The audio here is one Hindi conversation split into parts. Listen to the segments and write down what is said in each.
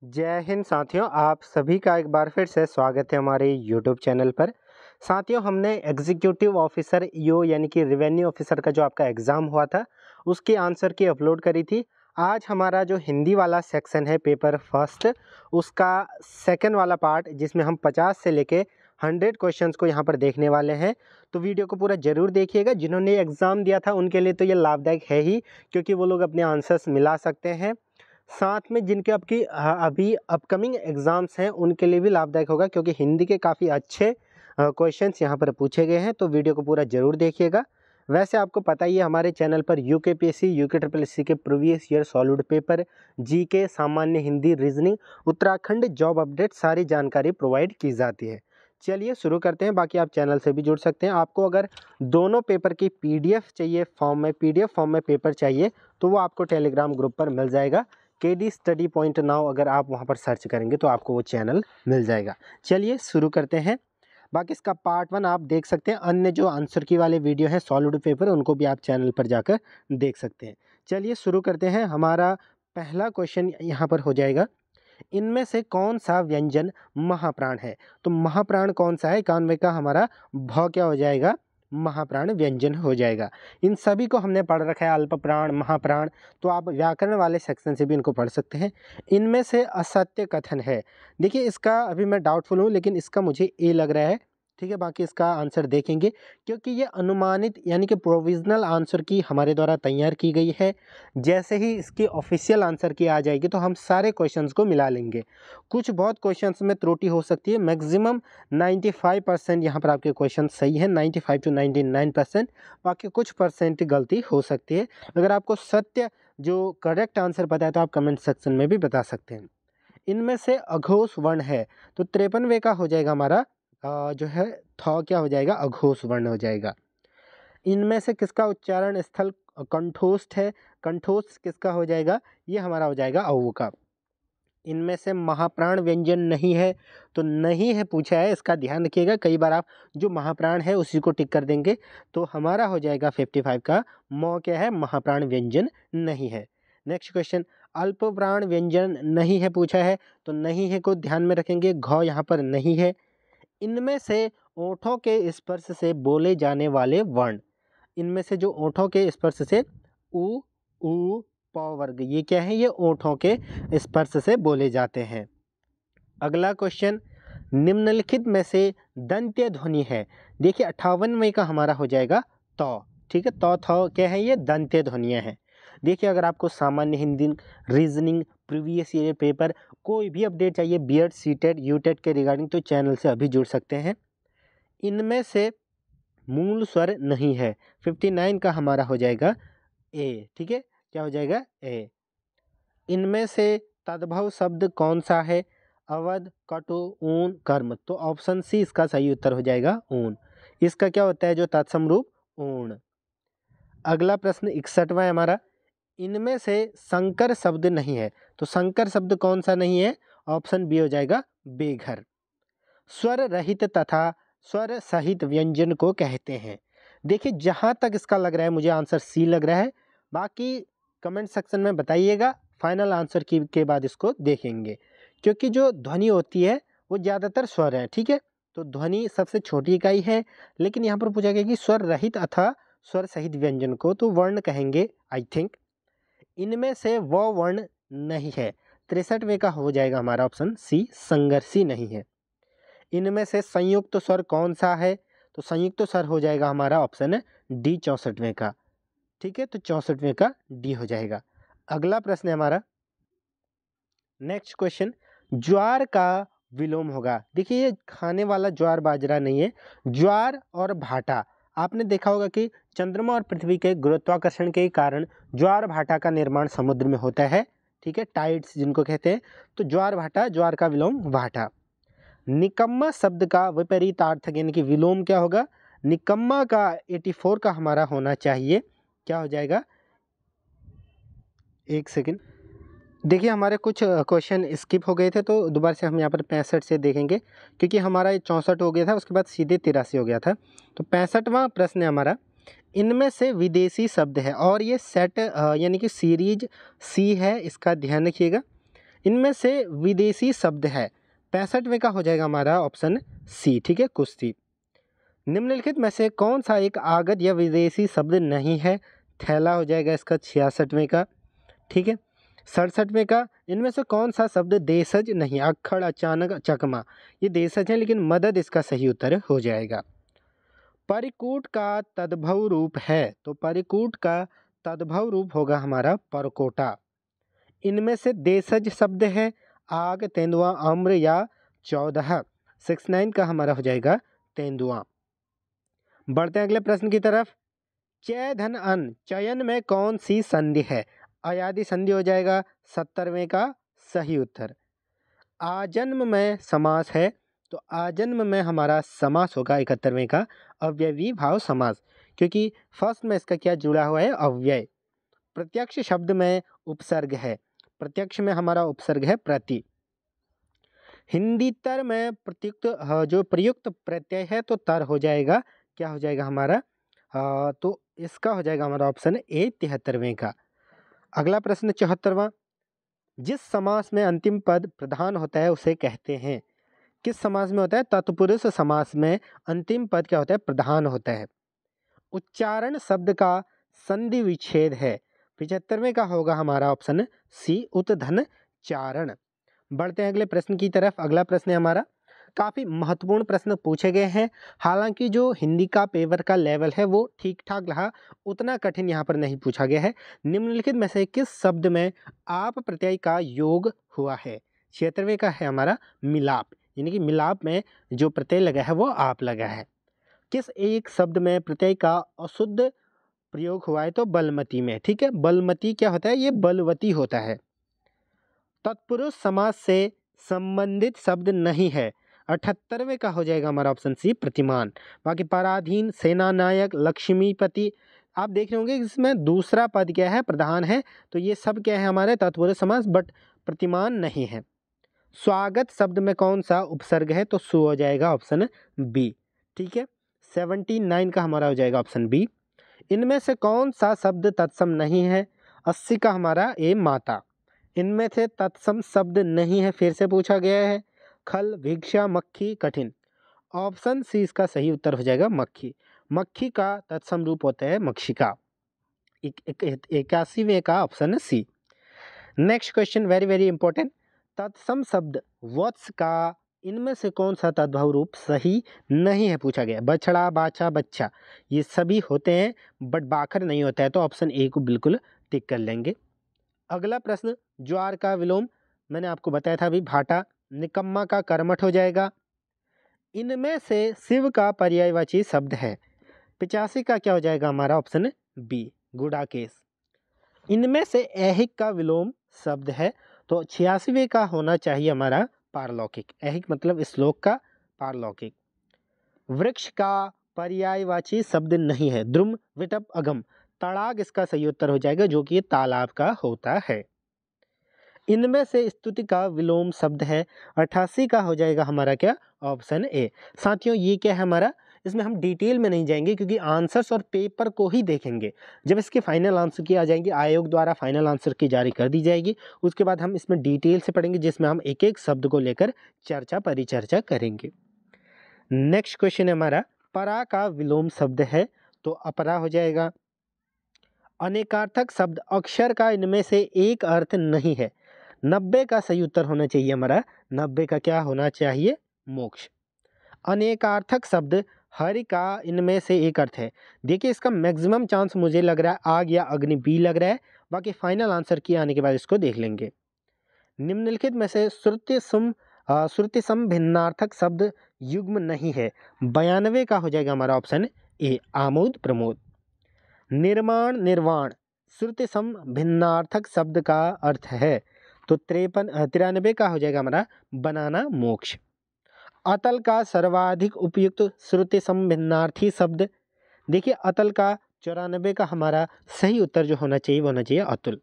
जय हिंद साथियों, आप सभी का एक बार फिर से स्वागत है हमारे यूट्यूब चैनल पर। साथियों, हमने एग्जीक्यूटिव ऑफिसर ईओ यानी कि रेवेन्यू ऑफिसर का जो आपका एग्ज़ाम हुआ था उसकी आंसर की अपलोड करी थी। आज हमारा जो हिंदी वाला सेक्शन है पेपर फर्स्ट, उसका सेकंड वाला पार्ट जिसमें हम 50 से लेके 100 क्वेश्चंस को यहाँ पर देखने वाले हैं। तो वीडियो को पूरा ज़रूर देखिएगा। जिन्होंने एग्ज़ाम दिया था उनके लिए तो ये लाभदायक है ही, क्योंकि वो लोग अपने आंसर्स मिला सकते हैं। साथ में जिनके आपकी अभी अपकमिंग एग्ज़ाम्स हैं उनके लिए भी लाभदायक होगा, क्योंकि हिंदी के काफ़ी अच्छे क्वेश्चंस यहाँ पर पूछे गए हैं। तो वीडियो को पूरा ज़रूर देखिएगा। वैसे आपको पता ही है, हमारे चैनल पर यूकेपीएससी, यूके ट्रिपल एससी के previous year solid paper, GK, सामान्य Hindi, reasoning, Uttarakhand job update सारी जानकारी प्रोवाइड की जाती है। चलिए शुरू करते हैं। बाकी आप चैनल से भी जुड़ सकते हैं। आपको अगर दोनों पेपर की पीडीएफ चाहिए, पीडीएफ फॉर्म में पेपर चाहिए, तो वो आपको टेलीग्राम ग्रुप पर मिल जाएगा। केडी स्टडी पॉइंट नाउ अगर आप वहां पर सर्च करेंगे तो आपको वो चैनल मिल जाएगा। चलिए शुरू करते हैं। बाकी इसका पार्ट 1 आप देख सकते हैं। अन्य जो आंसर की वाले वीडियो हैं सॉलिड पेपर, उनको भी आप चैनल पर जाकर देख सकते हैं। चलिए शुरू करते हैं। हमारा पहला क्वेश्चन यहाँ पर हो जाएगा, इनमें से कौन सा व्यंजन महाप्राण है? तो महाप्राण कौन सा है? 91 का हमारा भ क्या हो जाएगा? महाप्राण व्यंजन हो जाएगा। इन सभी को हमने पढ़ रखा है, अल्प प्राण, महाप्राण, तो आप व्याकरण वाले सेक्शन से भी इनको पढ़ सकते हैं। इनमें से असत्य कथन है। देखिए, इसका अभी मैं डाउटफुल हूँ, लेकिन इसका मुझे ए लग रहा है। ठीक है, बाकी इसका आंसर देखेंगे, क्योंकि ये अनुमानित यानी कि प्रोविजनल आंसर की हमारे द्वारा तैयार की गई है। जैसे ही इसकी ऑफिशियल आंसर की आ जाएगी तो हम सारे क्वेश्चंस को मिला लेंगे। कुछ बहुत क्वेश्चंस में त्रुटि हो सकती है, मैक्सिमम 95% यहाँ पर आपके क्वेश्चन सही है, 95 to 99%। बाकी कुछ परसेंट गलती हो सकती है। अगर आपको सत्य जो करेक्ट आंसर पता है तो आप कमेंट सेक्शन में भी बता सकते हैं। इनमें से अघोष वर्ण है, तो 53वें का हो जाएगा हमारा जो है क्या हो जाएगा? अघोष वर्ण हो जाएगा। इनमें से किसका उच्चारण स्थल कंठोष्ठ है? कंठोष्ठ किसका हो जाएगा? ये हमारा हो जाएगा औ का। इनमें से महाप्राण व्यंजन नहीं है, तो नहीं है पूछा है, इसका ध्यान रखिएगा। कई बार आप जो महाप्राण है उसी को टिक कर देंगे, तो हमारा हो जाएगा 55 का म क्या है? महाप्राण व्यंजन नहीं है। नेक्स्ट क्वेश्चन, अल्प प्राण व्यंजन नहीं है पूछा है, तो नहीं है को ध्यान में रखेंगे। घ यहाँ पर नहीं है। इनमें से ओठों के स्पर्श से बोले जाने वाले वर्ण, इनमें से जो ओठों के स्पर्श से उ, ऊ, प वर्ग, ये क्या है? ये ओठों के स्पर्श से बोले जाते हैं। अगला क्वेश्चन, निम्नलिखित में से दंत्य ध्वनि है। देखिए 58वें का हमारा हो जाएगा त। ठीक है, त थ क्या है? ये दंत्य ध्वनियाँ हैं। देखिए, अगर आपको सामान्य Hindi, reasoning, previous year paper, कोई भी अपडेट चाहिए बीएड, सीटेट, यूटेट के रिगार्डिंग, तो चैनल से अभी जुड़ सकते हैं। इनमें से मूल स्वर नहीं है। 59 का हमारा हो जाएगा ए। ठीक है, क्या हो जाएगा? ए। इनमें से तद्भव शब्द कौन सा है? अवध, कटु, ऊन, कर्म, तो ऑप्शन सी इसका सही उत्तर हो जाएगा, ऊन। इसका क्या होता है जो तत्सम रूप? ऊन। अगला प्रश्न 61वां है हमारा, इनमें से संकर शब्द नहीं है, तो संकर शब्द कौन सा नहीं है? ऑप्शन बी हो जाएगा, बेघर। स्वर रहित तथा स्वर सहित व्यंजन को कहते हैं। देखिए, जहाँ तक इसका लग रहा है मुझे आंसर सी लग रहा है। बाकी कमेंट सेक्शन में बताइएगा। फाइनल आंसर की के बाद इसको देखेंगे, क्योंकि जो ध्वनि होती है वो ज़्यादातर स्वर है। ठीक है, तो ध्वनि सबसे छोटी इकाई है, लेकिन यहाँ पर पूछा गया कि स्वर रहित अथवा स्वर सहित व्यंजन को तो वर्ण कहेंगे, आई थिंक। इनमें से वो वर्ण नहीं है। 63वें का हो जाएगा हमारा ऑप्शन सी, संघर्षी नहीं है। इनमें से संयुक्त स्वर कौन सा है? तो संयुक्त स्वर हो जाएगा हमारा ऑप्शन डी, 64वें का। ठीक है, तो 64वें का डी हो जाएगा। अगला प्रश्न है हमारा, नेक्स्ट क्वेश्चन, ज्वार का विलोम होगा। देखिए, ये खाने वाला ज्वार बाजरा नहीं है। ज्वार और भाटा, आपने देखा होगा कि चंद्रमा और पृथ्वी के गुरुत्वाकर्षण के कारण ज्वार भाटा का निर्माण समुद्र में होता है। ठीक है, टाइड्स जिनको कहते हैं। तो ज्वार भाटा, ज्वार का विलोम भाटा। निकम्मा शब्द का विपरीतार्थक यानी कि विलोम क्या होगा? निकम्मा का 84 का हमारा होना चाहिए। क्या हो जाएगा? एक सेकंड, देखिए हमारे कुछ क्वेश्चन स्किप हो गए थे, तो दोबारा से हम यहाँ पर 65 से देखेंगे, क्योंकि हमारा ये 64 हो गया था, उसके बाद सीधे 83 हो गया था। तो 65वां प्रश्न है हमारा, इनमें से विदेशी शब्द है, और ये सेट यानी कि सीरीज सी है, इसका ध्यान रखिएगा। इनमें से विदेशी शब्द है 65वें का हो जाएगा हमारा ऑप्शन सी, ठीक है, कुश्ती। निम्नलिखित में से कौन सा एक आगत या विदेशी शब्द नहीं है? थैला हो जाएगा इसका 66वें का, ठीक है। 67वें का, इनमें से कौन सा शब्द देशज नहीं? अक्खड़, अचानक, चकमा, ये देशज है लेकिन मदद इसका सही उत्तर हो जाएगा। परिकूट का तद्भव रूप है, तो परिकूट का तद्भव रूप होगा हमारा परकोटा। इनमें से देशज शब्द है आग, तेंदुआ, आम्र या 14। 69 का हमारा हो जाएगा तेंदुआ। बढ़ते हैं अगले प्रश्न की तरफ। चय धन अन, चयन में कौन सी संधि है? अयादि संधि हो जाएगा 70वें का सही उत्तर। आजन्म में समास है, तो आजन्म में हमारा समास होगा 71वें का अव्ययी भाव समास, क्योंकि फर्स्ट में इसका क्या जुड़ा हुआ है? अव्यय। प्रत्यक्ष शब्द में उपसर्ग है, प्रत्यक्ष में हमारा उपसर्ग है प्रति। हिंदी तर में प्रत्युक्त जो प्रयुक्त प्रत्यय है तो तर हो जाएगा, क्या हो जाएगा हमारा? तो इसका हो जाएगा हमारा ऑप्शन ए 73वें का। अगला प्रश्न 74वां। जिस समास में अंतिम पद प्रधान होता है उसे कहते हैं? किस समास में होता है? तत्पुरुष समास में अंतिम पद क्या होता है? प्रधान होता है। उच्चारण शब्द का संधि विच्छेद है, 75वें का होगा हमारा ऑप्शन सी उतधन चारण। बढ़ते हैं अगले प्रश्न की तरफ। अगला प्रश्न है हमारा, काफ़ी महत्वपूर्ण प्रश्न पूछे गए हैं। हालांकि जो हिंदी का पेपर का लेवल है वो ठीक ठाक रहा, उतना कठिन यहाँ पर नहीं पूछा गया है। निम्नलिखित में से किस शब्द में आप प्रत्यय का योग हुआ है? 76वें का है हमारा मिलाप, यानी कि मिलाप में जो प्रत्यय लगा है वो आप लगा है। किस एक शब्द में प्रत्यय का अशुद्ध प्रयोग हुआ है? तो बलमती में, ठीक है। बलमती क्या होता है? ये बलवती होता है। तत्पुरुष समास से संबंधित शब्द नहीं है, 78वें का हो जाएगा हमारा ऑप्शन सी प्रतिमान। बाकी पराधीन, सेनानायक, लक्ष्मीपति, आप देख रहे होंगे इसमें दूसरा पद क्या है? प्रधान है, तो ये सब क्या है हमारे तत्पुरुष समास, बट प्रतिमान नहीं है। स्वागत शब्द में कौन सा उपसर्ग है? तो सु हो जाएगा ऑप्शन बी, ठीक है। 79 का हमारा हो जाएगा ऑप्शन बी। इनमें से कौन सा शब्द तत्सम नहीं है? 80 का हमारा ए माता। इनमें से तत्सम शब्द नहीं है, फिर से पूछा गया है। खल, भिक्षा, मक्खी, कठिन। ऑप्शन सी इसका सही उत्तर हो जाएगा मक्खी। मक्खी का तत्सम रूप होता है मक्षिका। 81वें का option C. Next question very very important. तत्सम शब्द वत्स का इनमें से कौन सा तद्भव रूप सही नहीं है पूछा गया? बछड़ा, बाछा, बच्चा, ये सभी होते हैं बट बाखर नहीं होता है, तो ऑप्शन ए को बिल्कुल टिक कर लेंगे। अगला प्रश्न, ज्वार का विलोम मैंने आपको बताया था अभी भाटा। निकम्मा का कर्मठ हो जाएगा। इनमें से शिव का पर्यायवाची शब्द है, 85 का क्या हो जाएगा हमारा ऑप्शन बी गुडाकेश। इनमें से ऐहिक का विलोम शब्द है, तो 86वें का होना चाहिए हमारा पारलौकिक। ऐहिक मतलब श्लोक का, पारलौकिक। वृक्ष का पर्यायवाची शब्द नहीं है, द्रुम, विटप, अगम। तड़ाग इसका सही उत्तर हो जाएगा, जो कि तालाब का होता है। इनमें से स्तुति का विलोम शब्द है, 88 का हो जाएगा हमारा क्या ऑप्शन ए। साथियों ये क्या है हमारा, इसमें हम डिटेल में नहीं जाएंगे क्योंकि आंसर्स और पेपर को ही देखेंगे। जब इसके फाइनल आंसर की आ जाएंगे, आयोग द्वारा फाइनल आंसर की जारी कर दी जाएगी, उसके बाद हम इसमें डिटेल से पढ़ेंगे, जिसमें हम एक एक शब्द को लेकर चर्चा परिचर्चा करेंगे। नेक्स्ट क्वेश्चन है हमारा, परा का विलोम शब्द है, तो अपरा हो जाएगा। अनेकार्थक शब्द अक्षर का इनमें से एक अर्थ नहीं है, 90 का सही उत्तर होना चाहिए हमारा। 90 का क्या होना चाहिए? मोक्ष। अनेकार्थक शब्द हरि का इनमें से एक अर्थ है। देखिए इसका मैक्सिमम चांस मुझे लग रहा है आग या अग्नि बी लग रहा है, बाकी फाइनल आंसर की आने के बाद इसको देख लेंगे। निम्नलिखित में से श्रुति सम भिन्नार्थक शब्द युग्म नहीं है, 92 का हो जाएगा हमारा ऑप्शन ए आमोद प्रमोद। निर्माण, निर्वाण, श्रुति सम भिन्नार्थक शब्द का अर्थ है, तो 93 का हो जाएगा हमारा बनाना मोक्ष। अतल का सर्वाधिक उपयुक्त श्रुति सम भिन्नार्थी शब्द, देखिए अतल का 94 का हमारा सही उत्तर जो होना चाहिए वो होना चाहिए अतुल।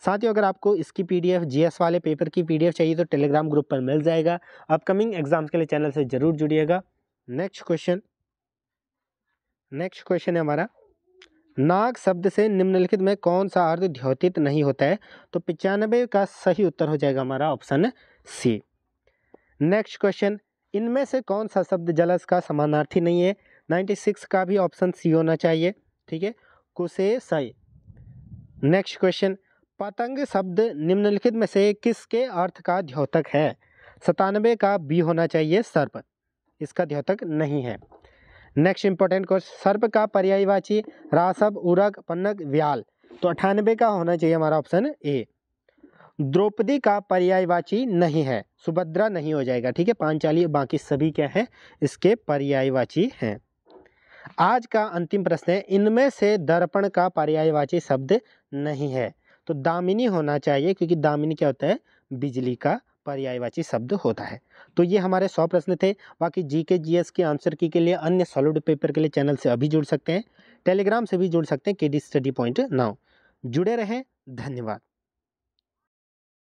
साथियों अगर आपको इसकी पीडीएफ जीएस वाले पेपर की पीडीएफ चाहिए तो टेलीग्राम ग्रुप पर मिल जाएगा। अपकमिंग एग्जाम्स के लिए चैनल से जरूर जुड़िएगा। नेक्स्ट क्वेश्चन है हमारा, नाग शब्द से निम्नलिखित में कौन सा अर्थ द्योतित नहीं होता है? तो 95 का सही उत्तर हो जाएगा हमारा ऑप्शन सी। नेक्स्ट क्वेश्चन, इनमें से कौन सा शब्द जलस का समानार्थी नहीं है? 96 का भी ऑप्शन सी होना चाहिए। ठीक है, कुशेशय। नेक्स्ट क्वेश्चन, पतंग शब्द निम्नलिखित में से किसके अर्थ का द्योतक है? 97 का बी होना चाहिए, सर्प, इसका द्योतक नहीं है। नेक्स्ट इंपॉर्टेंट क्वेश्चन, सर्प का पर्यायवाची रासव, उरग, पन्नग, व्याल, तो 98 का होना चाहिए हमारा ऑप्शन ए। द्रौपदी का पर्यायवाची नहीं है, सुभद्रा नहीं हो जाएगा। ठीक है, पांचाली, बाकी सभी क्या है इसके पर्यायवाची हैं। आज का अंतिम प्रश्न है, इनमें से दर्पण का पर्यायवाची शब्द नहीं है, तो दामिनी होना चाहिए, क्योंकि दामिनी क्या होता है? बिजली का पर्यायवाची शब्द होता है। तो ये हमारे 100 प्रश्न थे। बाकी जीके जीएस के आंसर की के लिए अन्य सॉलिड पेपर के लिए चैनल से अभी जुड़ सकते हैं, टेलीग्राम से भी जुड़ सकते हैं, केडी स्टडी पॉइंट नाउ। जुड़े रहें, धन्यवाद।